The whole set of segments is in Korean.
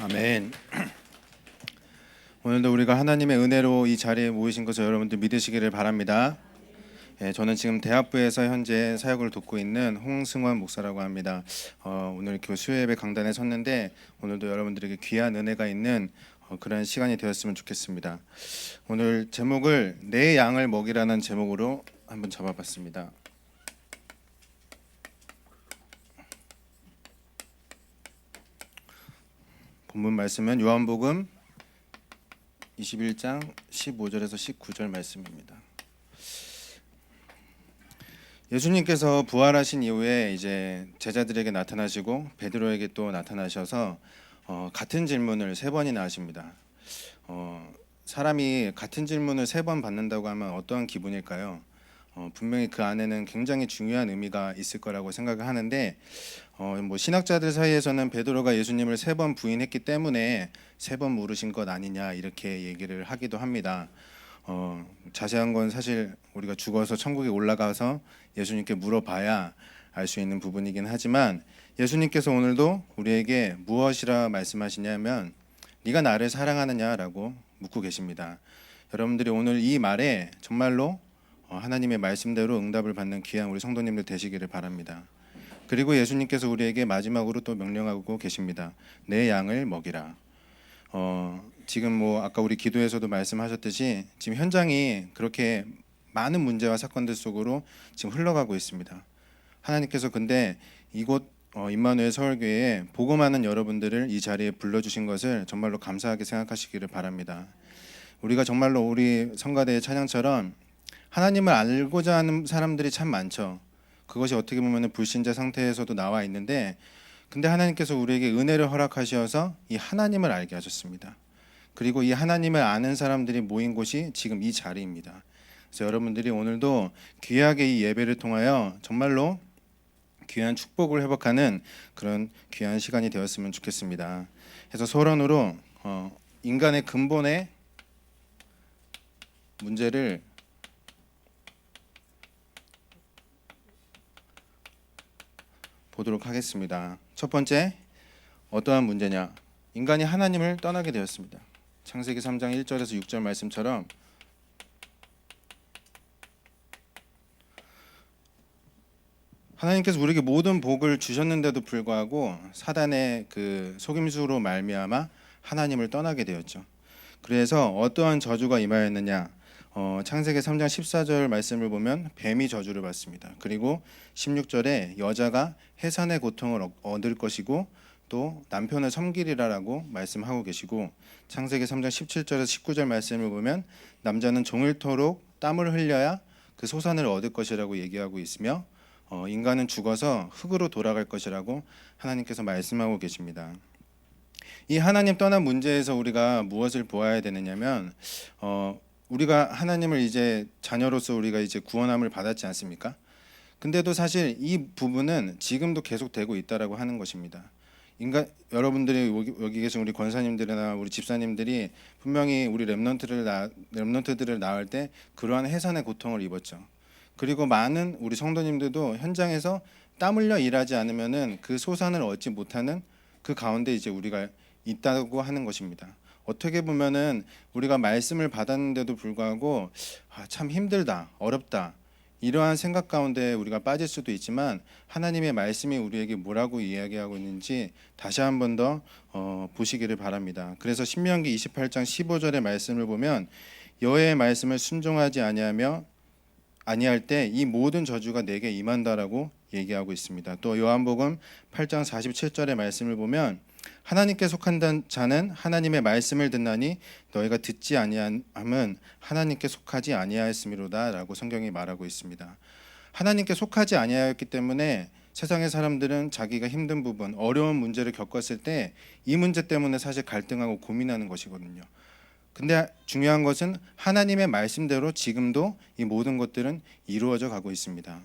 아멘. 오늘도 우리가 하나님의 은혜로 이 자리에 모이신 것을 여러분들 믿으시기를 바랍니다. 저는 지금 대학부에서 현재 사역을 돕고 있는 홍승원 목사라고 합니다. 오늘 교수예배 강단에 섰는데 오늘도 여러분들에게 귀한 은혜가 있는 그런 시간이 되었으면 좋겠습니다. 오늘 제목을 내 양을 먹이라는 제목으로 한번 잡아봤습니다. 본문 말씀은 요한복음 21장 15절에서 19절 말씀입니다. 예수님께서 부활하신 이후에 이제 제자들에게 나타나시고 베드로에게 또 나타나셔서 같은 질문을 3번이나 하십니다. 사람이 같은 질문을 3번 받는다고 하면 어떠한 기분일까요? 분명히 그 안에는 굉장히 중요한 의미가 있을 거라고 생각을 하는데 신학자들 사이에서는 베드로가 예수님을 3번 부인했기 때문에 3번 물으신 것 아니냐 이렇게 얘기를 하기도 합니다. 자세한 건 사실 우리가 죽어서 천국에 올라가서 예수님께 물어봐야 알 수 있는 부분이긴 하지만 예수님께서 오늘도 우리에게 무엇이라 말씀하시냐면 네가 나를 사랑하느냐라고 묻고 계십니다. 여러분들이 오늘 이 말에 정말로 하나님의 말씀대로 응답을 받는 귀한 우리 성도님들 되시기를 바랍니다. 그리고 예수님께서 우리에게 마지막으로 또 명령하고 계십니다. 내 양을 먹이라. 지금 아까 우리 기도에서도 말씀하셨듯이 지금 현장이 그렇게 많은 문제와 사건들 속으로 지금 흘러가고 있습니다. 하나님께서 근데 이곳 임마누엘 서울교회에 복음하는 여러분들을 이 자리에 불러주신 것을 정말로 감사하게 생각하시기를 바랍니다. 우리가 정말로 우리 성가대의 찬양처럼 하나님을 알고자 하는 사람들이 참 많죠. 그것이 어떻게 보면 불신자 상태에서도 나와 있는데 근데 하나님께서 우리에게 은혜를 허락하셔서 이 하나님을 알게 하셨습니다. 그리고 이 하나님을 아는 사람들이 모인 곳이 지금 이 자리입니다. 그래서 여러분들이 오늘도 귀하게 이 예배를 통하여 정말로 귀한 축복을 회복하는 그런 귀한 시간이 되었으면 좋겠습니다. 그래서 서론으로 인간의 근본의 문제를 보도록 하겠습니다. 첫 번째, 어떠한 문제냐? 인간이 하나님을 떠나게 되었습니다. 창세기 3장 1절에서 6절 말씀처럼 하나님께서 우리에게 모든 복을 주셨는데도 불구하고 사단의 그 속임수로 말미암아 하나님을 떠나게 되었죠. 그래서 어떠한 저주가 임하였느냐? 창세기 3장 14절 말씀을 보면 뱀이 저주를 받습니다. 그리고 16절에 여자가 해산의 고통을 얻을 것이고 또 남편을 섬기리라라고 말씀하고 계시고 창세기 3장 17절에서 19절 말씀을 보면 남자는 종일토록 땀을 흘려야 그 소산을 얻을 것이라고 얘기하고 있으며 인간은 죽어서 흙으로 돌아갈 것이라고 하나님께서 말씀하고 계십니다. 이 하나님 떠난 문제에서 우리가 무엇을 보아야 되느냐면 우리가 하나님을 이제 자녀로서 우리가 이제 구원함을 받았지 않습니까? 근데도 사실 이 부분은 지금도 계속되고 있다라고 하는 것입니다. 여러분들이 여기 계신 우리 권사님들이나 우리 집사님들이 분명히 우리 렘넌트들을 낳을 때 그러한 해산의 고통을 입었죠. 그리고 많은 우리 성도님들도 현장에서 땀 흘려 일하지 않으면은 그 소산을 얻지 못하는 그 가운데 이제 우리가 있다고 하는 것입니다. 어떻게 보면은 우리가 말씀을 받았는데도 불구하고 참 힘들다, 어렵다 이러한 생각 가운데 우리가 빠질 수도 있지만 하나님의 말씀이 우리에게 뭐라고 이야기하고 있는지 다시 한 번 더 보시기를 바랍니다. 그래서 신명기 28장 15절의 말씀을 보면 여호와의 말씀을 순종하지 아니할 때 이 모든 저주가 내게 임한다라고 얘기하고 있습니다. 또 요한복음 8장 47절의 말씀을 보면 하나님께 속한 자는 하나님의 말씀을 듣나니 너희가 듣지 아니함은 하나님께 속하지 아니하였음이로다라고 성경이 말하고 있습니다. 하나님께 속하지 아니하였기 때문에 세상의 사람들은 자기가 힘든 부분, 어려운 문제를 겪었을 때 이 문제 때문에 사실 갈등하고 고민하는 것이거든요. 근데 중요한 것은 하나님의 말씀대로 지금도 이 모든 것들은 이루어져 가고 있습니다.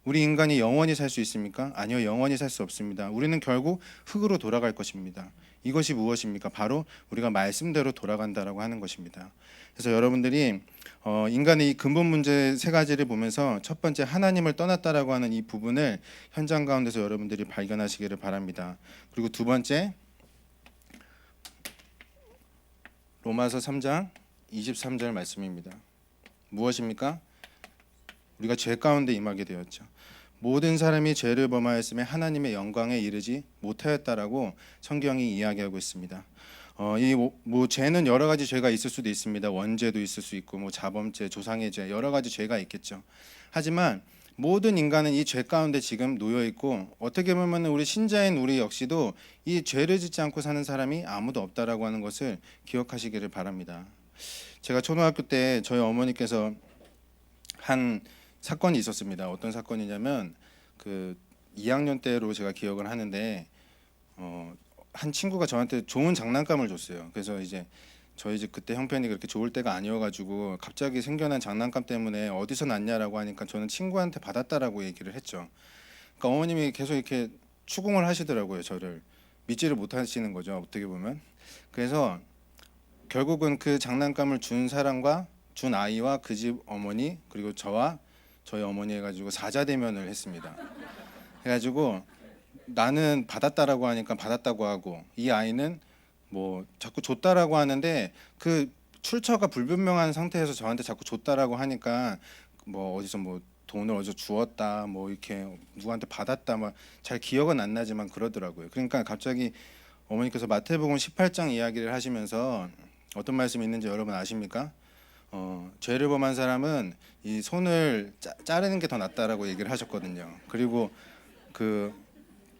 우리 인간이 영원히 살 수 있습니까? 아니요, 영원히 살 수 없습니다. 우리는 결국 흙으로 돌아갈 것입니다. 이것이 무엇입니까? 바로 우리가 말씀대로 돌아간다라고 하는 것입니다. 그래서 여러분들이 인간의 이 근본 문제 3가지를 보면서 첫 번째 하나님을 떠났다라고 하는 이 부분을 현장 가운데서 여러분들이 발견하시기를 바랍니다. 그리고 두 번째 로마서 3장 23절 말씀입니다. 무엇입니까? 우리가 죄 가운데 임하게 되었죠. 모든 사람이 죄를 범하였음에 하나님의 영광에 이르지 못하였다라고 성경이 이야기하고 있습니다. 이 죄는 여러 가지 죄가 있을 수도 있습니다. 원죄도 있을 수 있고 자범죄, 조상의 죄 여러 가지 죄가 있겠죠. 하지만 모든 인간은 이 죄 가운데 지금 놓여 있고 어떻게 보면 우리 신자인 우리 역시도 이 죄를 짓지 않고 사는 사람이 아무도 없다라고 하는 것을 기억하시기를 바랍니다. 제가 초등학교 때 저희 어머니께서 한 사건이 있었습니다. 어떤 사건이냐면 그 2학년 때로 제가 기억을 하는데 한 친구가 저한테 좋은 장난감을 줬어요. 그래서 이제 저희 집 그때 형편이 그렇게 좋을 때가 아니어가지고 갑자기 생겨난 장난감 때문에 어디서 났냐라고 하니까 저는 친구한테 받았다라고 얘기를 했죠. 그러니까 어머님이 계속 이렇게 추궁을 하시더라고요. 저를 믿지를 못하시는 거죠. 어떻게 보면. 그래서 결국은 그 장난감을 준 사람과 준 아이와 그 집 어머니 그리고 저와 저희 어머니 해가지고 사자대면을 했습니다. 해가지고 나는 받았다라고 하니까 받았다고 하고 이 아이는 자꾸 줬다라고 하는데 그 출처가 불분명한 상태에서 저한테 자꾸 줬다라고 하니까 어디서 돈을 어디서 주었다 이렇게 누구한테 받았다 잘 기억은 안 나지만 그러더라고요. 그러니까 갑자기 어머니께서 마태복음 18장 이야기를 하시면서 어떤 말씀이 있는지 여러분 아십니까? 죄를 범한 사람은 이 손을 자르는 게 더 낫다라고 얘기를 하셨거든요. 그리고 그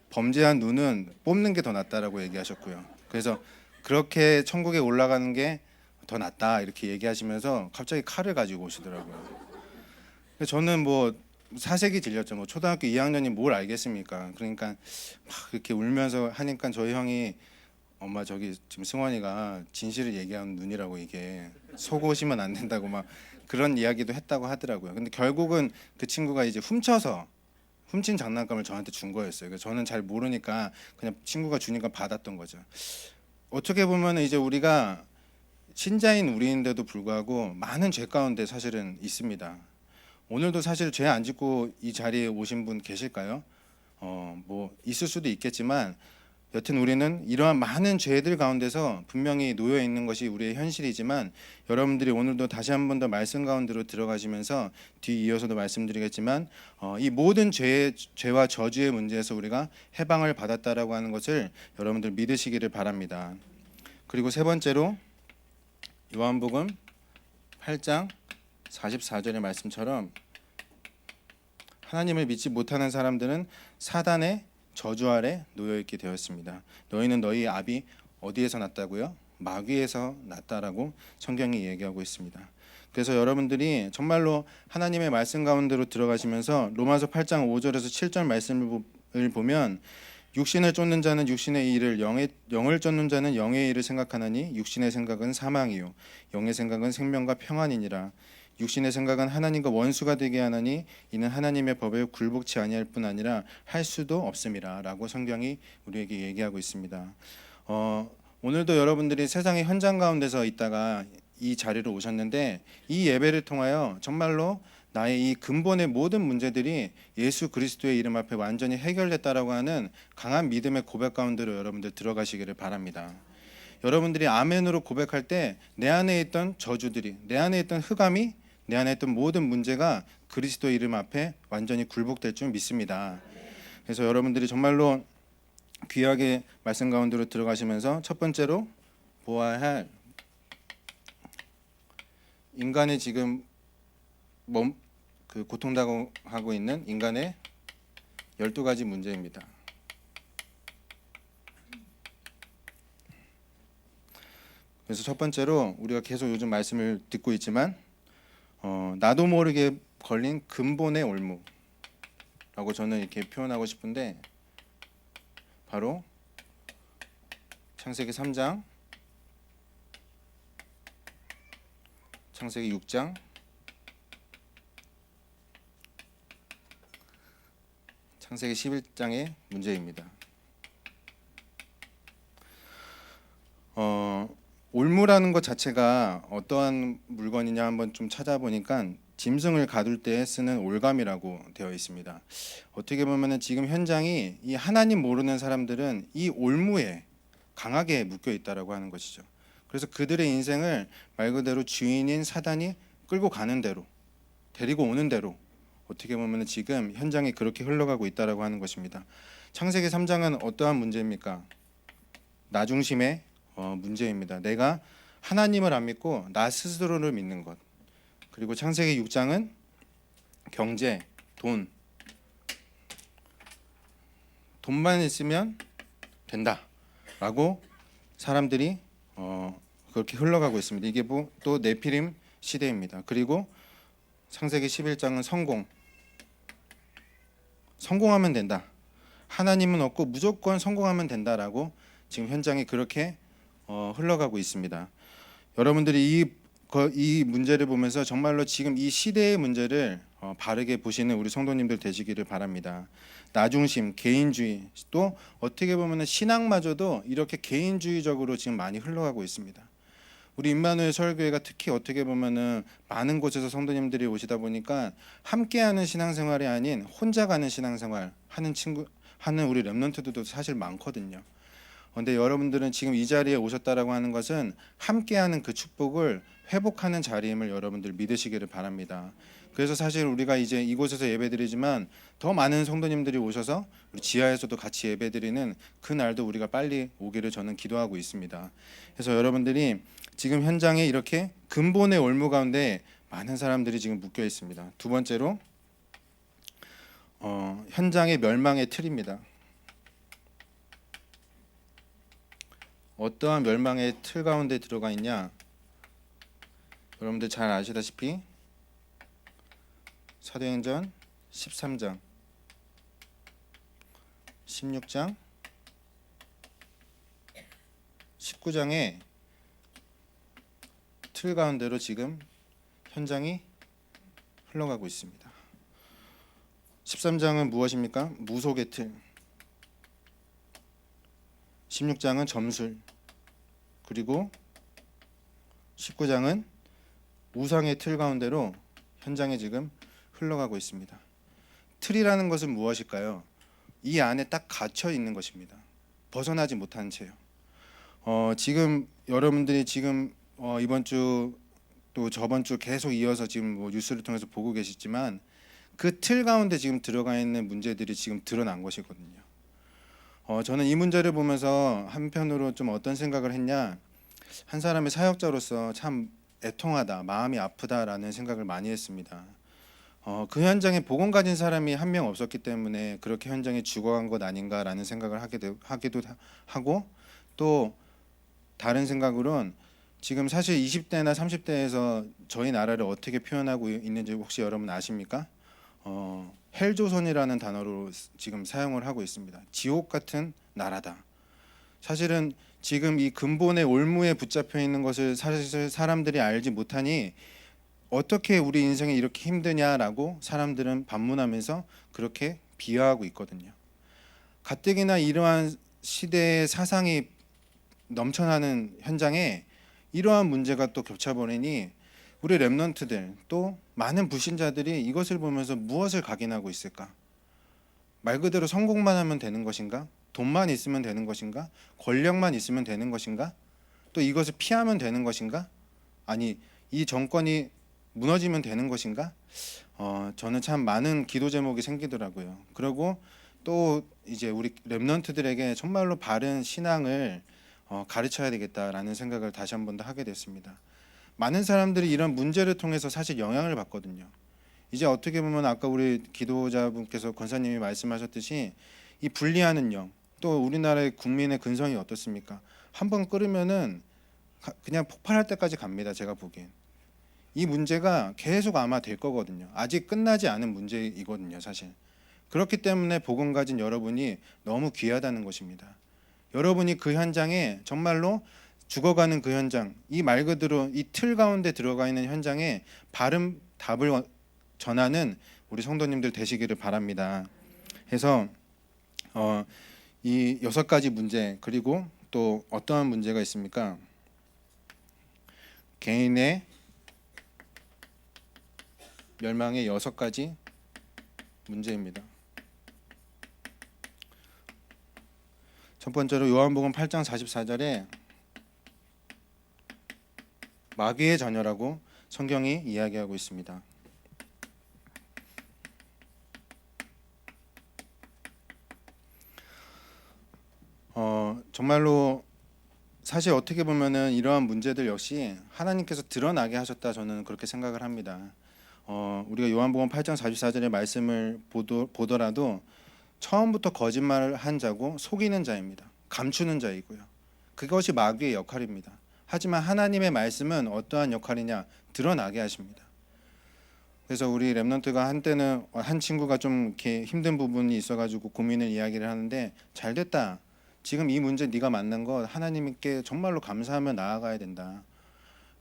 범죄한 눈은 뽑는 게 더 낫다라고 얘기하셨고요. 그래서 그렇게 천국에 올라가는 게 더 낫다 이렇게 얘기하시면서 갑자기 칼을 가지고 오시더라고요. 저는 사색이 들렸죠. 초등학교 2학년이 뭘 알겠습니까? 그러니까 막 이렇게 울면서 하니까 저희 형이 엄마 저기 지금 승원이가 진실을 얘기하는 눈이라고 이게 속으시면 안 된다고 그런 이야기도 했다고 하더라고요. 근데 결국은 그 친구가 이제 훔친 장난감을 저한테 준 거였어요. 그래서 저는 잘 모르니까 그냥 친구가 주니까 받았던 거죠. 어떻게 보면 이제 우리가 신자인 우리인데도 불구하고 많은 죄 가운데 사실은 있습니다. 오늘도 사실 죄 안 짓고 이 자리에 오신 분 계실까요? 있을 수도 있겠지만 여튼 우리는 이러한 많은 죄들 가운데서 분명히 놓여 있는 것이 우리의 현실이지만 여러분들이 오늘도 다시 한 번 더 말씀 가운데로 들어가시면서 뒤이어서도 말씀드리겠지만 이 모든 죄와 저주의 문제에서 우리가 해방을 받았다라고 하는 것을 여러분들 믿으시기를 바랍니다. 그리고 세 번째로 요한복음 8장 44절의 말씀처럼 하나님을 믿지 못하는 사람들은 사단의 저주 아래 놓여 있게 되었습니다. 너희는 너희 압이 어디에서 났다고요? 마귀에서 났다라고 성경이 얘기하고 있습니다. 그래서 여러분들이 정말로 하나님의 말씀 가운데로 들어가시면서 로마서 8장 5절에서 7절 말씀을 보면 육신을 쫓는 자는 육신의 일을 영을 쫓는 자는 영의 일을 생각하나니 육신의 생각은 사망이요 영의 생각은 생명과 평안이니라. 육신의 생각은 하나님과 원수가 되게 하나니 이는 하나님의 법에 굴복치 아니할 뿐 아니라 할 수도 없음이라 라고 성경이 우리에게 얘기하고 있습니다. 오늘도 여러분들이 세상의 현장 가운데서 있다가 이 자리로 오셨는데 이 예배를 통하여 정말로 나의 이 근본의 모든 문제들이 예수 그리스도의 이름 앞에 완전히 해결됐다라고 하는 강한 믿음의 고백 가운데로 여러분들 들어가시기를 바랍니다. 여러분들이 아멘으로 고백할 때 내 안에 있던 저주들이, 내 안에 있던 흑암이, 내 안에 있던 모든 문제가 그리스도 이름 앞에 완전히 굴복될 줄 믿습니다. 그래서 여러분들이 정말로 귀하게 말씀 가운데로 들어가시면서 첫 번째로 보아야 할 인간의 지금 고통당하고 있는 인간의 12가지 문제입니다. 그래서 첫 번째로 우리가 계속 요즘 말씀을 듣고 있지만 나도 모르게 걸린 근본의 올무라고 저는 이렇게 표현하고 싶은데 바로 창세기 3장, 창세기 6장, 창세기 11장의 문제입니다. 올무라는 것 자체가 어떠한 물건이냐 한번 좀 찾아보니까 짐승을 가둘 때 쓰는 올감이라고 되어 있습니다. 어떻게 보면은 지금 현장이 이 하나님 모르는 사람들은 이 올무에 강하게 묶여 있다라고 하는 것이죠. 그래서 그들의 인생을 말 그대로 주인인 사단이 끌고 가는 대로, 데리고 오는 대로 어떻게 보면 지금 현장이 그렇게 흘러가고 있다라고 하는 것입니다. 창세기 3장은 어떠한 문제입니까? 나 중심의 문제입니다. 내가 하나님을 안 믿고 나 스스로를 믿는 것. 그리고 창세기 6장은 경제, 돈만 있으면 된다라고 사람들이 그렇게 흘러가고 있습니다. 이게 또 네피림 시대입니다. 그리고 창세기 11장은 성공하면 된다. 하나님은 없고 무조건 성공하면 된다라고 지금 현장이 그렇게 흘러가고 있습니다. 여러분들이 이 문제를 보면서 정말로 지금 이 시대의 문제를 바르게 보시는 우리 성도님들 되시기를 바랍니다. 나 중심, 개인주의, 또 어떻게 보면 신앙마저도 이렇게 개인주의적으로 지금 많이 흘러가고 있습니다. 우리 임마누엘 서울교회가 특히 어떻게 보면은 많은 곳에서 성도님들이 오시다 보니까 함께하는 신앙생활이 아닌 혼자 가는 신앙생활 하는 우리 렘넌트들도 사실 많거든요. 그런데 여러분들은 지금 이 자리에 오셨다라고 하는 것은 함께하는 그 축복을 회복하는 자리임을 여러분들 믿으시기를 바랍니다. 그래서 사실 우리가 이제 이곳에서 예배드리지만 더 많은 성도님들이 오셔서 우리 지하에서도 같이 예배드리는 그 날도 우리가 빨리 오기를 저는 기도하고 있습니다. 그래서 여러분들이 지금 현장에 이렇게 근본의 올무 가운데 많은 사람들이 지금 묶여 있습니다. 두 번째로 현장의 멸망의 틀입니다. 어떠한 멸망의 틀 가운데 들어가 있냐? 여러분들 잘 아시다시피 사도행전 13장, 16장, 19장의 틀 가운데로 지금 현장이 흘러가고 있습니다. 13장은 무엇입니까? 무속의 틀. 16장은 점술. 그리고 19장은 우상의 틀 가운데로 현장에 지금 흘러가고 있습니다. 틀이라는 것은 무엇일까요? 이 안에 딱 갇혀 있는 것입니다. 벗어나지 못한 채요. 지금 여러분들이 지금 이번 주 또 저번 주 계속 이어서 지금 뭐 뉴스를 통해서 보고 계시지만 그 틀 가운데 지금 들어가 있는 문제들이 지금 드러난 것이거든요. 저는 이 문제를 보면서 한편으로 좀 어떤 생각을 했냐, 한 사람의 사역자로서 참 애통하다, 마음이 아프다라는 생각을 많이 했습니다. 그 현장에 복음 가진 사람이 한 명 없었기 때문에 그렇게 현장에 죽어간 것 아닌가라는 생각을 하기도 하고, 또 다른 생각으로는 지금 사실 20대나 30대에서 저희 나라를 어떻게 표현하고 있는지 혹시 여러분 아십니까? 헬조선이라는 단어로 지금 사용을 하고 있습니다. 지옥 같은 나라다. 사실은 지금 이 근본의 올무에 붙잡혀 있는 것을 사실 사람들이 알지 못하니 어떻게 우리 인생이 이렇게 힘드냐라고 사람들은 반문하면서 그렇게 비하하고 있거든요. 가뜩이나 이러한 시대의 사상이 넘쳐나는 현장에 이러한 문제가 또 겹쳐버리니 우리 렘넌트들 또 많은 불신자들이 이것을 보면서 무엇을 각인하고 있을까? 말 그대로 성공만 하면 되는 것인가? 돈만 있으면 되는 것인가? 권력만 있으면 되는 것인가? 또 이것을 피하면 되는 것인가? 아니, 이 정권이 무너지면 되는 것인가? 저는 참 많은 기도 제목이 생기더라고요. 그리고 또 이제 우리 렘넌트들에게 정말로 바른 신앙을 가르쳐야 되겠다라는 생각을 다시 한 번 더 하게 됐습니다. 많은 사람들이 이런 문제를 통해서 사실 영향을 받거든요. 이제 어떻게 보면 아까 우리 기도자분께서 권사님이 말씀하셨듯이 이 분리하는 영, 또 우리나라의 국민의 근성이 어떻습니까? 한번 끓으면은 그냥 폭발할 때까지 갑니다. 제가 보기엔 이 문제가 계속 아마 될 거거든요. 아직 끝나지 않은 문제이거든요, 사실. 그렇기 때문에 복음 가진 여러분이 너무 귀하다는 것입니다. 여러분이 그 현장에 정말로 죽어가는 그 현장, 이 말 그대로 이 틀 가운데 들어가 있는 현장에 바른 답을 전하는 우리 성도님들 되시기를 바랍니다. 해서 이 6가지 문제, 그리고 또 어떠한 문제가 있습니까? 개인의 멸망의 6가지 문제입니다. 첫 번째로 요한복음 8장 44절에 마귀의 자녀라고 성경이 이야기하고 있습니다. 정말로 사실 어떻게 보면은 이러한 문제들 역시 하나님께서 드러나게 하셨다, 저는 그렇게 생각을 합니다. 우리가 요한복음 8장 44절의 말씀을 보더라도 처음부터 거짓말을 한 자고 속이는 자입니다. 감추는 자이고요. 그것이 마귀의 역할입니다. 하지만 하나님의 말씀은 어떠한 역할이냐? 드러나게 하십니다. 그래서 우리 랩런트가 한때는 한 친구가 좀 이렇게 힘든 부분이 있어가지고 고민을 이야기를 하는데, 잘 됐다. 지금 이 문제 네가 만난 거 하나님께 정말로 감사하며 나아가야 된다.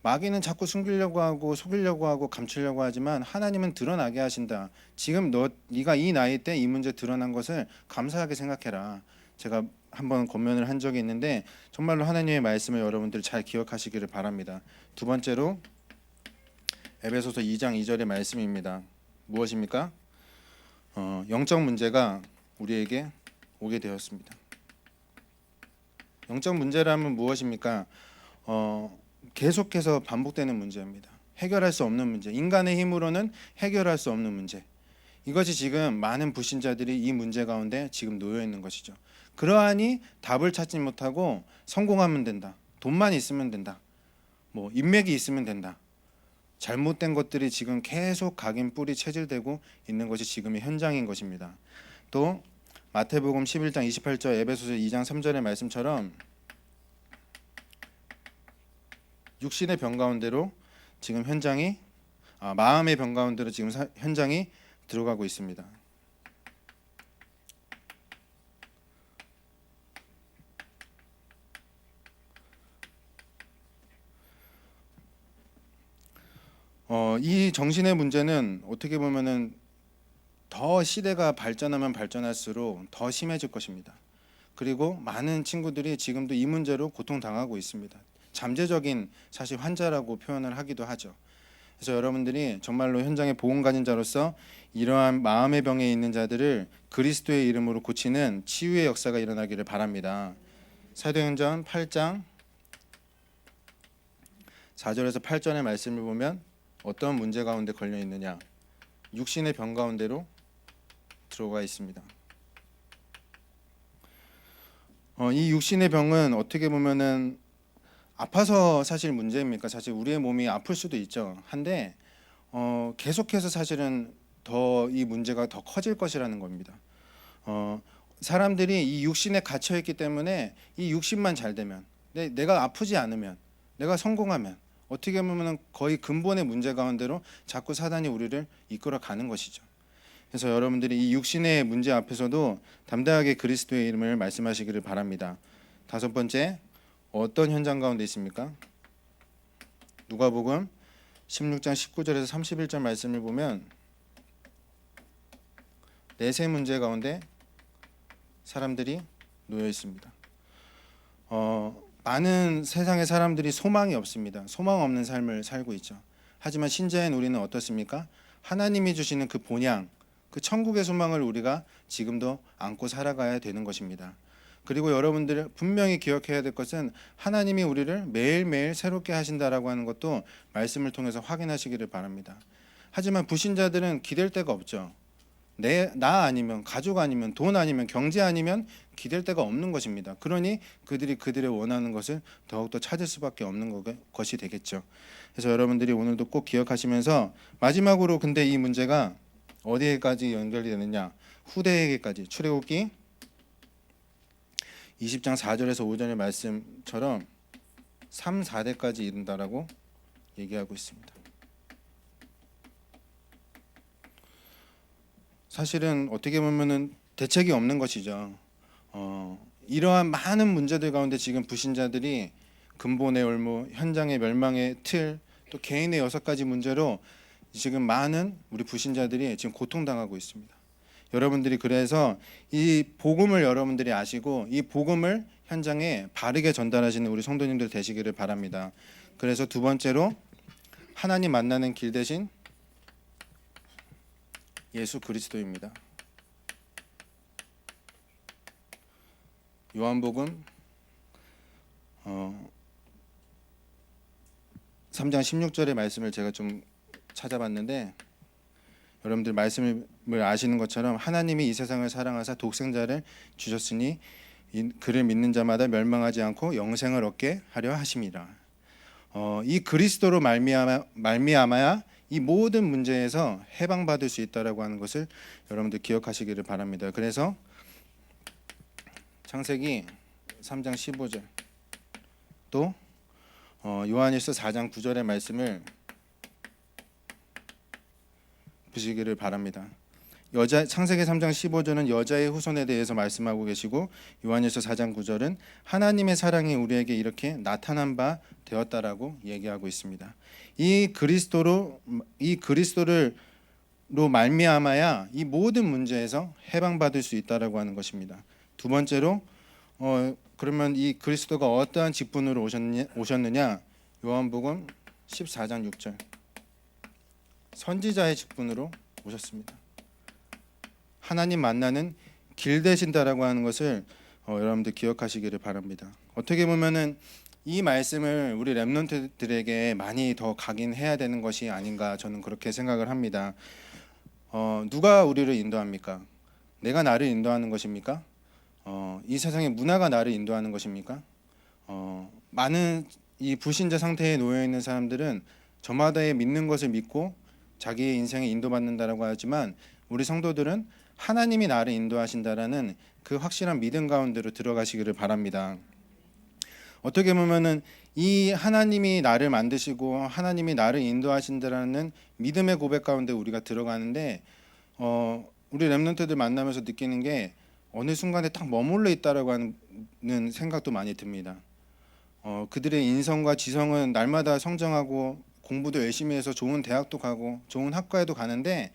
마귀는 자꾸 숨기려고 하고 속이려고 하고 감추려고 하지만 하나님은 드러나게 하신다. 지금 네가 이 나이 때 이 문제 드러난 것을 감사하게 생각해라. 제가 한번 권면을 한 적이 있는데 정말로 하나님의 말씀을 여러분들 잘 기억하시기를 바랍니다. 두 번째로 에베소서 2장 2절의 말씀입니다. 무엇입니까? 영적 문제가 우리에게 오게 되었습니다. 영적 문제라면 무엇입니까? 계속해서 반복되는 문제입니다. 해결할 수 없는 문제, 인간의 힘으로는 해결할 수 없는 문제. 이것이 지금 많은 불신자들이 이 문제 가운데 지금 놓여 있는 것이죠. 그러하니 답을 찾지 못하고 성공하면 된다. 돈만 있으면 된다. 뭐 인맥이 있으면 된다. 잘못된 것들이 지금 계속 각인 뿌리 체질되고 있는 것이 지금의 현장인 것입니다. 또 마태복음 11장 28절, 에베소서 2장 3절의 말씀처럼 육신의 병 가운데로 지금 현장이 마음의 병 가운데로 지금 현장이 들어가고 있습니다. 이 정신의 문제는 어떻게 보면은 더 시대가 발전하면 발전할수록 더 심해질 것입니다. 그리고 많은 친구들이 지금도 이 문제로 고통당하고 있습니다. 잠재적인 사실 환자라고 표현을 하기도 하죠. 그래서 여러분들이 정말로 현장의 복음 가진 자로서 이러한 마음의 병에 있는 자들을 그리스도의 이름으로 고치는 치유의 역사가 일어나기를 바랍니다. 사도행전 8장 4절에서 8절의 말씀을 보면 어떤 문제 가운데 걸려 있느냐? 육신의 병 가운데로 들어가 있습니다. 이 육신의 병은 어떻게 보면은 아파서 사실 문제입니까? 사실 우리의 몸이 아플 수도 있죠. 한데 계속해서 사실은 더 이 문제가 더 커질 것이라는 겁니다. 사람들이 이 육신에 갇혀 있기 때문에 이 육신만 잘 되면, 내가 아프지 않으면, 내가 성공하면 어떻게 보면 거의 근본의 문제 가운데로 자꾸 사단이 우리를 이끌어 가는 것이죠. 그래서 여러분들이 이 육신의 문제 앞에서도 담대하게 그리스도의 이름을 말씀하시기를 바랍니다. 다섯 번째, 어떤 현장 가운데 있습니까? 누가복음 16장 19절에서 31절 말씀을 보면 내세 문제 가운데 사람들이 놓여 있습니다. 많은 세상의 사람들이 소망이 없습니다. 소망 없는 삶을 살고 있죠. 하지만 신자인 우리는 어떻습니까? 하나님이 주시는 그 본향, 그 천국의 소망을 우리가 지금도 안고 살아가야 되는 것입니다. 그리고 여러분들 분명히 기억해야 될 것은 하나님이 우리를 매일매일 새롭게 하신다라고 하는 것도 말씀을 통해서 확인하시기를 바랍니다. 하지만 불신자들은 기댈 데가 없죠. 나 아니면 가족 아니면 돈 아니면 경제 아니면 기댈 데가 없는 것입니다. 그러니 그들의 원하는 것을 더욱더 찾을 수밖에 없는 것이 되겠죠. 그래서 여러분들이 오늘도 꼭 기억하시면서, 마지막으로 근데 이 문제가 어디에까지 연결이 되느냐? 후대에게까지. 출애굽기 20장 4절에서 5절의 말씀처럼 3, 4대까지 이른다라고 얘기하고 있습니다. 사실은 어떻게 보면은 대책이 없는 것이죠. 이러한 많은 문제들 가운데 지금 불신자들이 근본의 올무, 현장의 멸망의 틀, 또 개인의 6가지 문제로 지금 많은 우리 불신자들이 지금 고통당하고 있습니다. 여러분들이 그래서 이 복음을 여러분들이 아시고 이 복음을 현장에 바르게 전달하시는 우리 성도님들 되시기를 바랍니다. 그래서 두 번째로 하나님 만나는 길 대신 예수 그리스도입니다. 요한복음 3장 16절의 말씀을 제가 좀 찾아봤는데, 여러분들 말씀을 아시는 것처럼 하나님이 이 세상을 사랑하사 독생자를 주셨으니 그를 믿는 자마다 멸망하지 않고 영생을 얻게 하려 하심이라. 이 그리스도로 말미암아야 이 모든 문제에서 해방받을 수 있다라고 하는 것을 여러분들 기억하시기를 바랍니다. 그래서 창세기 3장 15절 또 요한일서 4장 9절의 말씀을 보시기를 바랍니다. 창세기 3장 15절은 여자의 후손에 대해서 말씀하고 계시고, 요한일서 4장 9절은 하나님의 사랑이 우리에게 이렇게 나타난 바 되었다라고 얘기하고 있습니다. 이 그리스도로 말미암아야 이 모든 문제에서 해방받을 수 있다라고 하는 것입니다. 두 번째로 그러면 이 그리스도가 어떠한 직분으로 오셨느냐? 요한복음 14장 6절 선지자의 직분으로 오셨습니다. 하나님 만나는 길 되신다라고 하는 것을 여러분들 기억하시기를 바랍니다. 어떻게 보면은 이 말씀을 우리 렘넌트들에게 많이 더 각인해야 되는 것이 아닌가, 저는 그렇게 생각을 합니다. 누가 우리를 인도합니까? 내가 나를 인도하는 것입니까? 이 세상의 문화가 나를 인도하는 것입니까? 많은 이 불신자 상태에 놓여 있는 사람들은 저마다의 믿는 것을 믿고 자기의 인생에 인도받는다라고 하지만, 우리 성도들은 하나님이 나를 인도하신다라는 그 확실한 믿음 가운데로 들어가시기를 바랍니다. 어떻게 보면은 이 하나님이 나를 만드시고 하나님이 나를 인도하신다라는 믿음의 고백 가운데 우리가 들어가는데, 우리 렘넌트들 만나면서 느끼는 게 어느 순간에 딱 머물러 있다라고 하는 생각도 많이 듭니다. 그들의 인성과 지성은 날마다 성장하고 공부도 열심히 해서 좋은 대학도 가고 좋은 학과에도 가는데,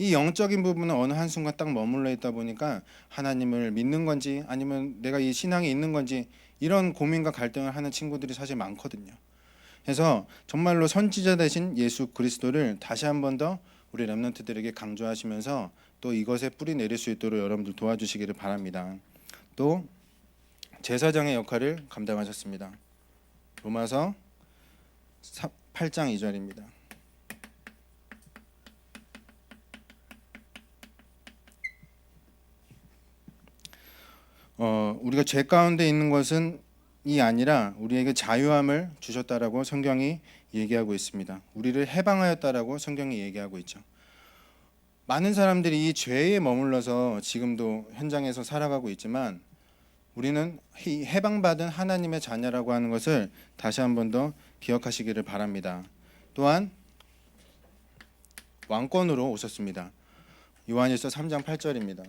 이 영적인 부분은 어느 한순간 딱 머물러 있다 보니까 하나님을 믿는 건지 아니면 내가 이 신앙이 있는 건지 이런 고민과 갈등을 하는 친구들이 사실 많거든요. 그래서 정말로 선지자 되신 예수 그리스도를 다시 한 번 더 우리 렘넌트들에게 강조하시면서 또 이것에 뿌리 내릴 수 있도록 여러분들 도와주시기를 바랍니다. 또 제사장의 역할을 감당하셨습니다. 로마서 8장 2절입니다. 우리가 죄 가운데 있는 것은 이 아니라 우리에게 자유함을 주셨다라고 성경이 얘기하고 있습니다. 우리를 해방하였다라고 성경이 얘기하고 있죠. 많은 사람들이 이 죄에 머물러서 지금도 현장에서 살아가고 있지만, 우리는 해방받은 하나님의 자녀라고 하는 것을 다시 한 번 더 기억하시기를 바랍니다. 또한 왕권으로 오셨습니다. 요한일서 3장 8절입니다.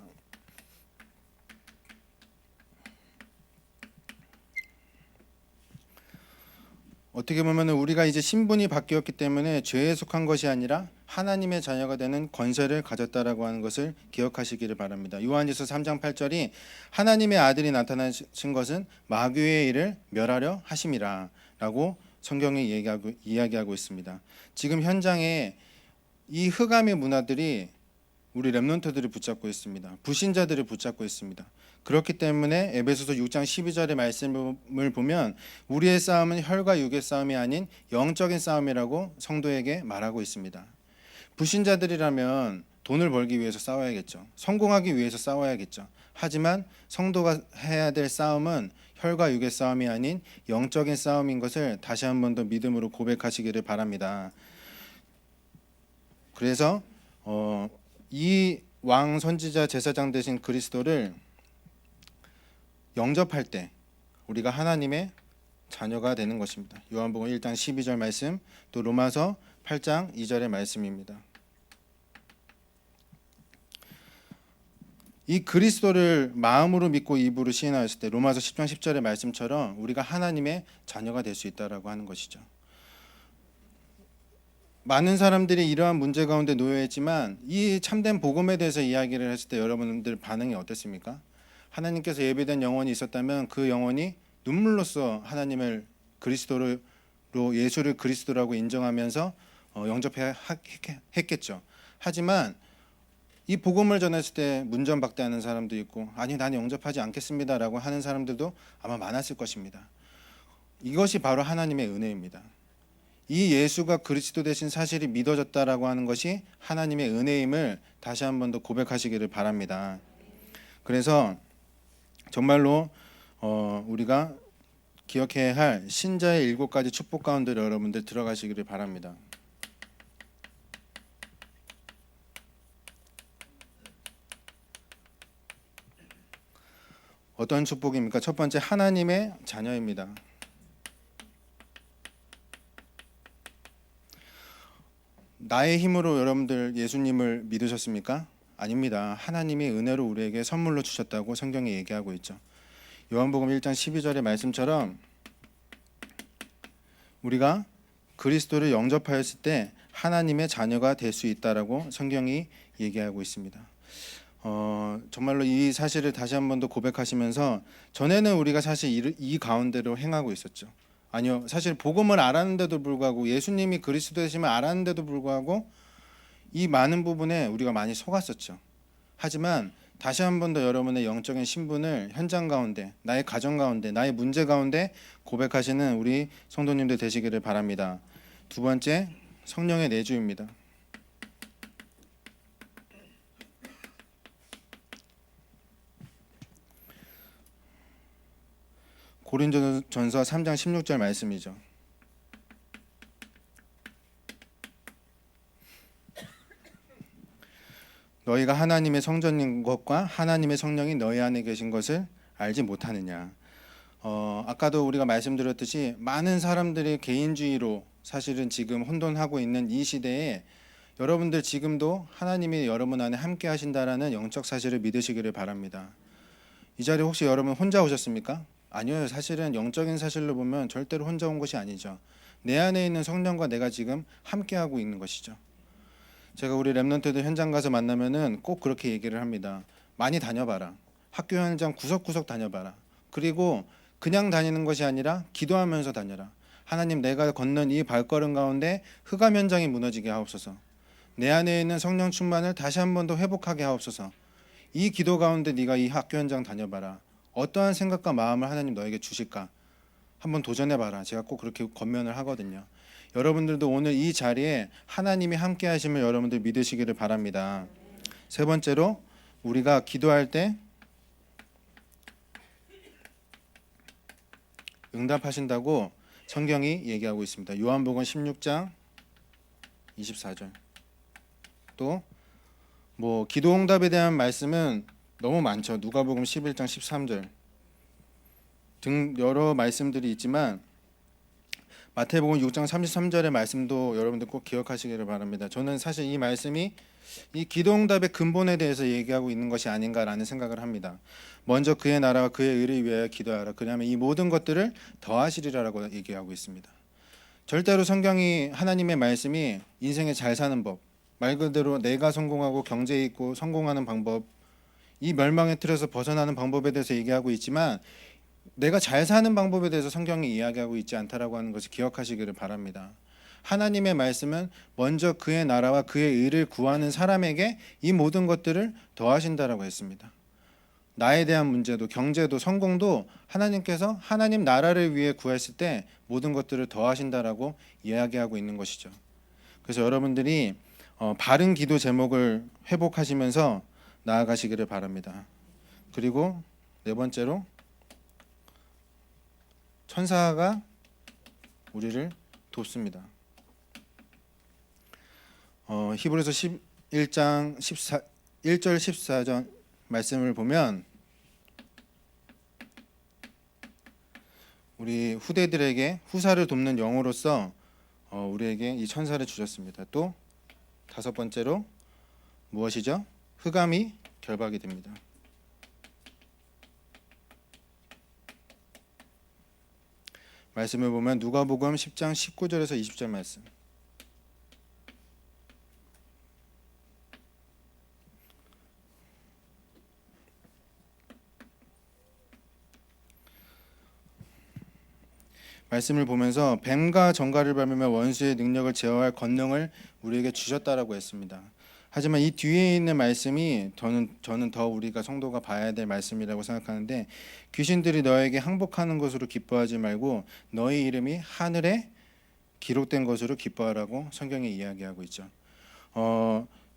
어떻게 보면 우리가 이제 신분이 바뀌었기 때문에 죄에 속한 것이 아니라 하나님의 자녀가 되는 권세를 가졌다라고 하는 것을 기억하시기를 바랍니다. 요한일서 3장 8절이 하나님의 아들이 나타나신 것은 마귀의 일을 멸하려 하심이라 라고 성경이 이야기하고 있습니다. 지금 현장에 이 흑암의 문화들이 우리 렘넌트들을 붙잡고 있습니다. 불신자들을 붙잡고 있습니다. 그렇기 때문에 에베소서 6장 12절의 말씀을 보면 우리의 싸움은 혈과 육의 싸움이 아닌 영적인 싸움이라고 성도에게 말하고 있습니다. 불신자들이라면 돈을 벌기 위해서 싸워야겠죠. 성공하기 위해서 싸워야겠죠. 하지만 성도가 해야 될 싸움은 혈과 육의 싸움이 아닌 영적인 싸움인 것을 다시 한 번 더 믿음으로 고백하시기를 바랍니다. 그래서 이 왕 선지자 제사장 되신 그리스도를 영접할 때 우리가 하나님의 자녀가 되는 것입니다. 요한복음 1장 12절 말씀, 또 로마서 8장 2절의 말씀입니다. 이 그리스도를 마음으로 믿고 입으로 시인하였을 때 로마서 10장 10절의 말씀처럼 우리가 하나님의 자녀가 될 수 있다라고 하는 것이죠. 많은 사람들이 이러한 문제 가운데 놓여 있지만 이 참된 복음에 대해서 이야기를 했을 때 여러분들 반응이 어땠습니까? 하나님께서 예비된 영혼이 있었다면 그 영혼이 눈물로써 하나님을 그리스도로, 예수를 그리스도라고 인정하면서 영접해야 했겠죠. 하지만 이 복음을 전했을 때 문전박대하는 사람도 있고, 아니 나는 영접하지 않겠습니다라고 하는 사람들도 아마 많았을 것입니다. 이것이 바로 하나님의 은혜입니다. 이 예수가 그리스도 되신 사실이 믿어졌다라고 하는 것이 하나님의 은혜임을 다시 한 번 더 고백하시기를 바랍니다. 그래서 정말로 우리가 기억해야 할 신자의 7가지 축복 가운데 여러분들 들어가시기를 바랍니다. 어떤 축복입니까? 첫 번째, 하나님의 자녀입니다. 나의 힘으로 여러분들 예수님을 믿으셨습니까? 아닙니다. 하나님이 은혜로 우리에게 선물로 주셨다고 성경이 얘기하고 있죠. 요한복음 1장 12절의 말씀처럼 우리가 그리스도를 영접하였을 때 하나님의 자녀가 될 수 있다라고 성경이 얘기하고 있습니다. 정말로 이 사실을 다시 한 번 더 고백하시면서, 전에는 우리가 사실 이 가운데로 행하고 있었죠. 아니요, 사실 복음을 알았는데도 불구하고, 예수님이 그리스도 되심을 알았는데도 불구하고 이 많은 부분에 우리가 많이 속았었죠. 하지만 다시 한 번 더 여러분의 영적인 신분을 현장 가운데, 나의 가정 가운데, 나의 문제 가운데 고백하시는 우리 성도님들 되시기를 바랍니다. 두 번째, 성령의 내주입니다. 고린도전서 3장 16절 말씀이죠. 너희가 하나님의 성전인 것과 하나님의 성령이 너희 안에 계신 것을 알지 못하느냐. 아까도 우리가 말씀드렸듯이 많은 사람들이 개인주의로 사실은 지금 혼돈하고 있는 이 시대에 여러분들 지금도 하나님이 여러분 안에 함께 하신다라는 영적 사실을 믿으시기를 바랍니다. 이 자리에 혹시 여러분 혼자 오셨습니까? 아니요. 사실은 영적인 사실로 보면 절대로 혼자 온 것이 아니죠. 내 안에 있는 성령과 내가 지금 함께하고 있는 것이죠. 제가 우리 랩런트들 현장 가서 만나면은 꼭 그렇게 얘기를 합니다. 많이 다녀봐라. 학교 현장 구석구석 다녀봐라. 그리고 그냥 다니는 것이 아니라 기도하면서 다녀라. 하나님, 내가 걷는 이 발걸음 가운데 흑암 현장이 무너지게 하옵소서. 내 안에 있는 성령 충만을 다시 한 번 더 회복하게 하옵소서. 이 기도 가운데 네가 이 학교 현장 다녀봐라. 어떠한 생각과 마음을 하나님 너에게 주실까? 한번 도전해봐라. 제가 꼭 그렇게 권면을 하거든요. 여러분들도 오늘 이 자리에 하나님이 함께 하심을 여러분들 믿으시기를 바랍니다. 세 번째로, 우리가 기도할 때 응답하신다고 성경이 얘기하고 있습니다. 요한복음 16장 24절. 또 기도 응답에 대한 말씀은 너무 많죠. 누가복음 11장 13절 등 여러 말씀들이 있지만, 마태복음 6장 33절의 말씀도 여러분들 꼭 기억하시기를 바랍니다. 저는 사실 이 말씀이 이 기도 응답의 근본에 대해서 얘기하고 있는 것이 아닌가라는 생각을 합니다. 먼저 그의 나라와 그의 의를 위하여 기도하라. 그러면 이 모든 것들을 더하시리라고 얘기하고 있습니다. 절대로 성경이, 하나님의 말씀이 인생에 잘 사는 법, 말 그대로 내가 성공하고 경제에 있고 성공하는 방법, 이 멸망의 틀에서 벗어나는 방법에 대해서 얘기하고 있지만, 내가 잘 사는 방법에 대해서 성경이 이야기하고 있지 않다라고 하는 것을 기억하시기를 바랍니다. 하나님의 말씀은 먼저 그의 나라와 그의 의를 구하는 사람에게 이 모든 것들을 더하신다라고 했습니다. 나에 대한 문제도, 경제도, 성공도 하나님께서 하나님 나라를 위해 구했을 때 모든 것들을 더하신다라고 이야기하고 있는 것이죠. 그래서 여러분들이 바른 기도 제목을 회복하시면서 나아가시기를 바랍니다. 그리고 네 번째로, 천사가 우리를 돕습니다. 히브리서 11장 1절 14절 말씀을 보면, 우리 후대들에게 후사를 돕는 영으로서 우리에게 이 천사를 주셨습니다. 또 다섯 번째로 무엇이죠? 흑암이 결박이 됩니다. 말씀을 보면 누가복음 10장 19절에서 20절 말씀. 말씀을 보면서 뱀과 정갈을 밟으며 원수의 능력을 제어할 권능을 우리에게 주셨다라고 했습니다. 하지만 이 뒤에 있는 말씀이 저는 더 우리가 성도가 봐야 될 말씀이라고 생각하는데, 귀신들이 너에게 항복하는 것으로 기뻐하지 말고 너희 이름이 하늘에 기록된 것으로 기뻐하라고 성경이 이야기하고 있죠.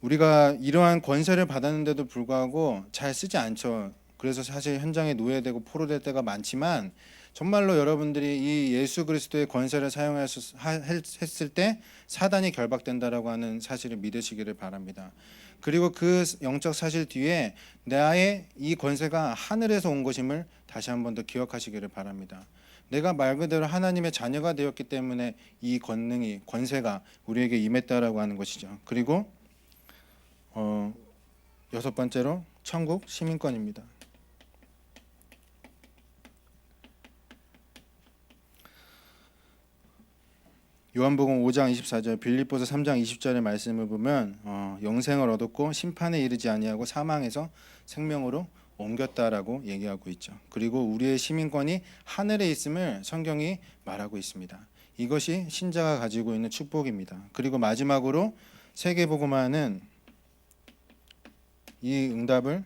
우리가 이러한 권세를 받았는데도 불구하고 잘 쓰지 않죠. 그래서 사실 현장에 노예되고 포로될 때가 많지만 정말로 여러분들이 이 예수 그리스도의 권세를 사용했을 때 사단이 결박된다라고 하는 사실을 믿으시기를 바랍니다. 그리고 그 영적 사실 뒤에 나의 이 권세가 하늘에서 온 것임을 다시 한번 더 기억하시기를 바랍니다. 내가 말 그대로 하나님의 자녀가 되었기 때문에 이 권세가 우리에게 임했다라고 하는 것이죠. 그리고 여섯 번째로 천국 시민권입니다. 요한복음 5장 24절, 빌립보서 3장 20절의 말씀을 보면 영생을 얻었고 심판에 이르지 아니하고 사망에서 생명으로 옮겼다라고 얘기하고 있죠. 그리고 우리의 시민권이 하늘에 있음을 성경이 말하고 있습니다. 이것이 신자가 가지고 있는 축복입니다. 그리고 마지막으로 세계복음화는 이 응답을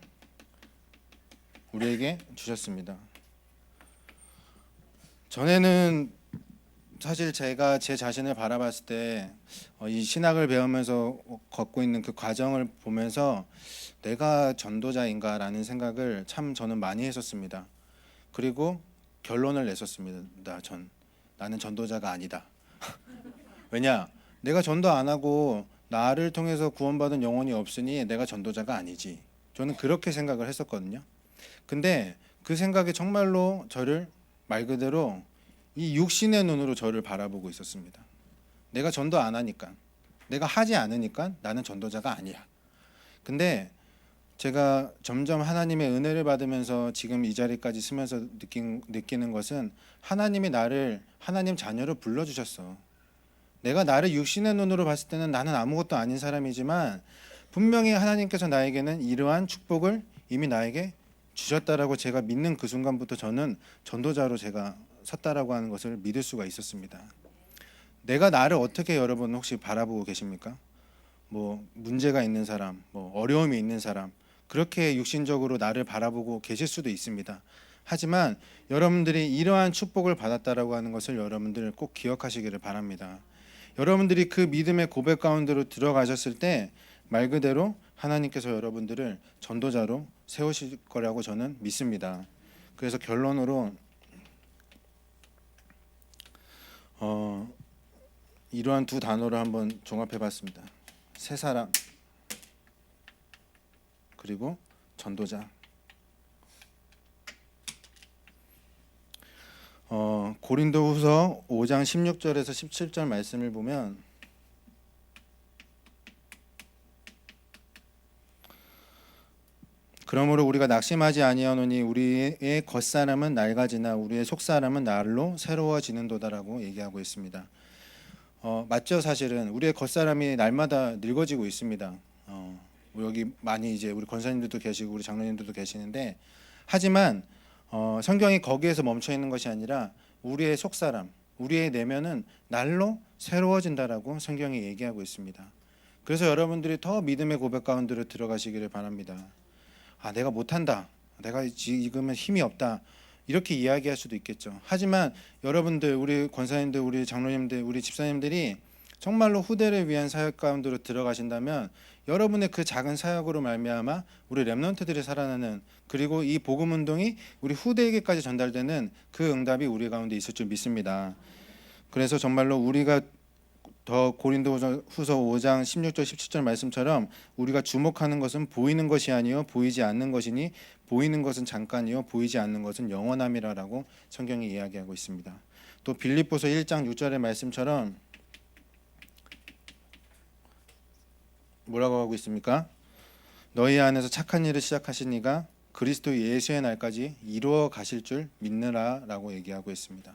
우리에게 주셨습니다. 전에는 사실 제가 제 자신을 바라봤을 때 이 신학을 배우면서 걷고 있는 그 과정을 보면서 내가 전도자인가라는 생각을 참 저는 많이 했었습니다. 그리고 결론을 냈었습니다. 나는 전도자가 아니다. 왜냐? 내가 전도 안 하고 나를 통해서 구원받은 영혼이 없으니 내가 전도자가 아니지. 저는 그렇게 생각을 했었거든요. 근데 그 생각이 정말로 저를 말 그대로 이 육신의 눈으로 저를 바라보고 있었습니다. 내가 전도 안 하니까, 내가 하지 않으니까 나는 전도자가 아니야. 근데 제가 점점 하나님의 은혜를 받으면서 지금 이 자리까지 서면서 느끼는 것은 하나님이 나를 하나님 자녀로 불러주셨어. 내가 나를 육신의 눈으로 봤을 때는 나는 아무것도 아닌 사람이지만 분명히 하나님께서 나에게는 이러한 축복을 이미 나에게 주셨다라고 제가 믿는 그 순간부터 저는 전도자로 제가 섰다라고 하는 것을 믿을 수가 있었습니다. 내가 나를 어떻게 여러분 혹시 바라보고 계십니까? 뭐 문제가 있는 사람, 뭐 어려움이 있는 사람, 그렇게 육신적으로 나를 바라보고 계실 수도 있습니다. 하지만 여러분들이 이러한 축복을 받았다라고 하는 것을 여러분들 꼭 기억하시기를 바랍니다. 여러분들이 그 믿음의 고백 가운데로 들어가셨을 때 말 그대로 하나님께서 여러분들을 전도자로 세우실 거라고 저는 믿습니다. 그래서 결론으로 이러한 두 단어를 한번 종합해봤습니다. 새 사람 그리고 전도자. 고린도후서 5장 16절에서 17절 말씀을 보면 그러므로 우리가 낙심하지 아니하노니 우리의 겉사람은 낡아지나 우리의 속사람은 날로 새로워지는도다라고 얘기하고 있습니다. 맞죠? 사실은 우리의 겉사람이 날마다 늙어지고 있습니다. 여기 많이 이제 우리 권사님들도 계시고 우리 장로님들도 계시는데 하지만 성경이 거기에서 멈춰 있는 것이 아니라 우리의 속사람, 우리의 내면은 날로 새로워진다라고 성경이 얘기하고 있습니다. 그래서 여러분들이 더 믿음의 고백 가운데로 들어가시기를 바랍니다. 내가 못한다. 내가 지금은 힘이 없다. 이렇게 이야기할 수도 있겠죠. 하지만 여러분들, 우리 권사님들, 우리 장로님들, 우리 집사님들이 정말로 후대를 위한 사역 가운데로 들어가신다면 여러분의 그 작은 사역으로 말미암아 우리 렘넌트들이 살아나는 그리고 이 복음 운동이 우리 후대에게까지 전달되는 그 응답이 우리 가운데 있을 줄 믿습니다. 그래서 정말로 우리가 더 고린도후서 5장 16절 17절 말씀처럼 우리가 주목하는 것은 보이는 것이 아니요 보이지 않는 것이니 보이는 것은 잠깐이요 보이지 않는 것은 영원함이라라고 성경이 이야기하고 있습니다. 또 빌립보서 1장 6절의 말씀처럼 뭐라고 하고 있습니까? 너희 안에서 착한 일을 시작하신 이가 그리스도 예수의 날까지 이루어 가실 줄 믿느라라고 얘기하고 있습니다.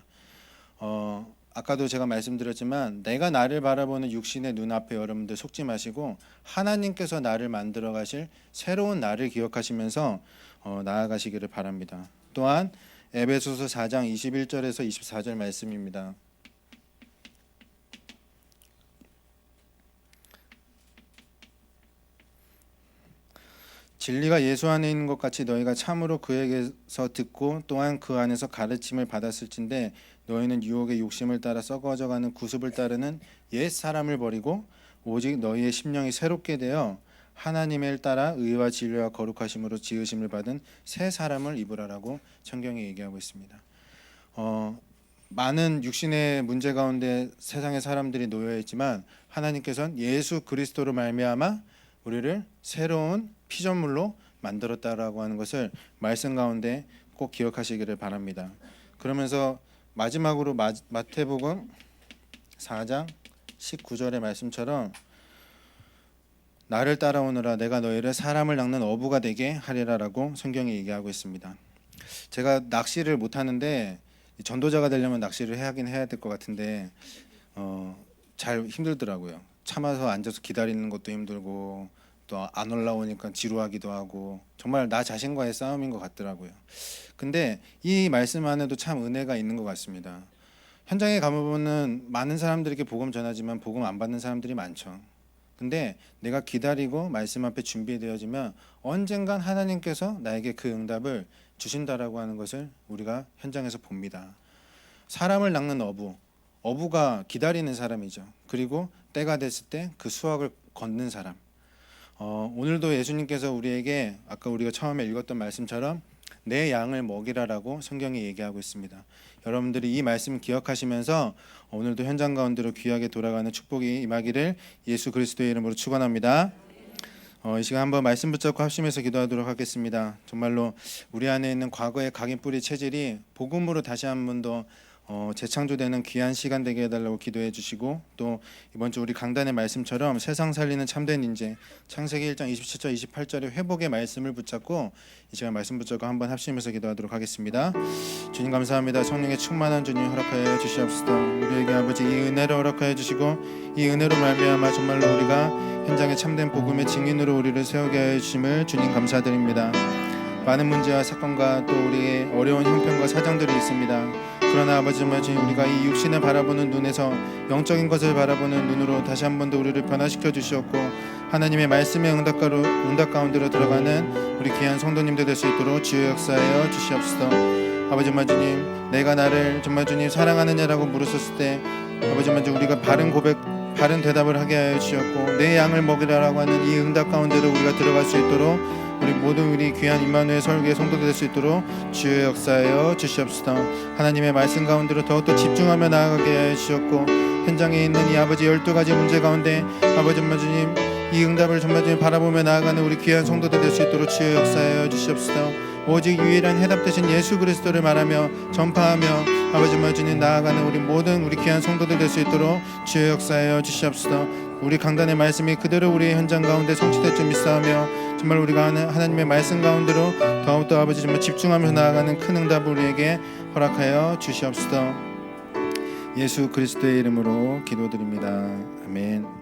아까도 제가 말씀드렸지만 내가 나를 바라보는 육신의 눈앞에 여러분들 속지 마시고 하나님께서 나를 만들어 가실 새로운 나를 기억하시면서 나아가시기를 바랍니다. 또한 에베소서 4장 21절에서 24절 말씀입니다. 진리가 예수 안에 있는 것 같이 너희가 참으로 그에게서 듣고 또한 그 안에서 가르침을 받았을진데 너희는 유혹의 욕심을 따라 썩어져가는 구습을 따르는 옛 사람을 버리고 오직 너희의 심령이 새롭게 되어 하나님을 따라 의와 진리와 거룩하심으로 지으심을 받은 새 사람을 입으라라고 성경이 얘기하고 있습니다. 많은 육신의 문제 가운데 세상의 사람들이 놓여 있지만 하나님께서는 예수 그리스도로 말미암아 우리를 새로운 피조물로 만들었다라고 하는 것을 말씀 가운데 꼭 기억하시기를 바랍니다. 그러면서 마지막으로 마태복음 4장 19절의 말씀처럼 나를 따라오너라 내가 너희를 사람을 낚는 어부가 되게 하리라라고 성경이 얘기하고 있습니다. 제가 낚시를 못하는데 전도자가 되려면 낚시를 하긴 해야 될 것 같은데 잘 힘들더라고요. 참아서 앉아서 기다리는 것도 힘들고 또 안 올라오니까 지루하기도 하고 정말 나 자신과의 싸움인 것 같더라고요. 근데 이 말씀 안에도 참 은혜가 있는 것 같습니다. 현장에 가보면은 많은 사람들에게 복음 전하지만 복음 안 받는 사람들이 많죠. 근데 내가 기다리고 말씀 앞에 준비되어지면 언젠간 하나님께서 나에게 그 응답을 주신다라고 하는 것을 우리가 현장에서 봅니다. 사람을 낚는 어부가 기다리는 사람이죠. 그리고 때가 됐을 때 그 수확을 걷는 사람. 오늘도 예수님께서 우리에게 아까 우리가 처음에 읽었던 말씀처럼 내 양을 먹이라라고 성경이 얘기하고 있습니다. 여러분들이 이 말씀 기억하시면서 오늘도 현장 가운데로 귀하게 돌아가는 축복이 임하기를 예수 그리스도의 이름으로 축원합니다. 이 시간 한번 말씀 붙잡고 합심해서 기도하도록 하겠습니다. 정말로 우리 안에 있는 과거의 각인 뿌리 체질이 복음으로 다시 한 번 더 재창조되는 귀한 시간 되게 해달라고 기도해 주시고 또 이번 주 우리 강단의 말씀처럼 세상 살리는 참된 인재 창세기 1장 27절 28절의 회복의 말씀을 붙잡고 이 시간 말씀 붙잡고 한번 합심해서 기도하도록 하겠습니다. 주님 감사합니다. 성령의 충만한 주님 허락하여 주시옵소서. 우리에게 아버지 이 은혜를 허락하여 주시고 이 은혜로 말미암아 정말로 우리가 현장의 참된 복음의 증인으로 우리를 세우게 하여 주심을 주님 감사드립니다. 많은 문제와 사건과 또 우리의 어려운 형편과 사정들이 있습니다. 그러나 아버지 정말 우리가 이 육신을 바라보는 눈에서 영적인 것을 바라보는 눈으로 다시 한 번 더 우리를 변화시켜 주시었고 하나님의 말씀의 응답 가운데로 들어가는 우리 귀한 성도님들 될 수 있도록 주여 역사하여 주시옵소서. 아버지 정말 주님 내가 나를 정말 주님 사랑하느냐라고 물으셨을 때 아버지 정말 우리가 바른 고백 바른 대답을 하게 하여 주셨고 내 양을 먹이라라고 하는 이 응답 가운데로 우리가 들어갈 수 있도록 우리 모든 우리 귀한 임마누엘 설교의 성도들 될 수 있도록 주의 역사하여 주시옵소서. 하나님의 말씀 가운데로 더욱더 집중하며 나아가게 하여 주셨고 현장에 있는 이 아버지 12가지 문제 가운데 아버지 정말 주님 이 응답을 정말 주님 바라보며 나아가는 우리 귀한 성도들 될 수 있도록 주의 역사하여 주시옵소서. 오직 유일한 해답 되신 예수 그리스도를 말하며 전파하며 아버지 정말 주님 나아가는 우리 모든 우리 귀한 성도들 될 수 있도록 주의 역사하여 주시옵소서. 우리 강단의 말씀이 그대로 우리의 현장 가운데 성취될 줄 믿사오며 정말 우리가 하나님의 말씀 가운데로 더욱더 아버지 정말 집중하면서 나아가는 큰 응답을 우리에게 허락하여 주시옵소서. 예수 그리스도의 이름으로 기도드립니다. 아멘.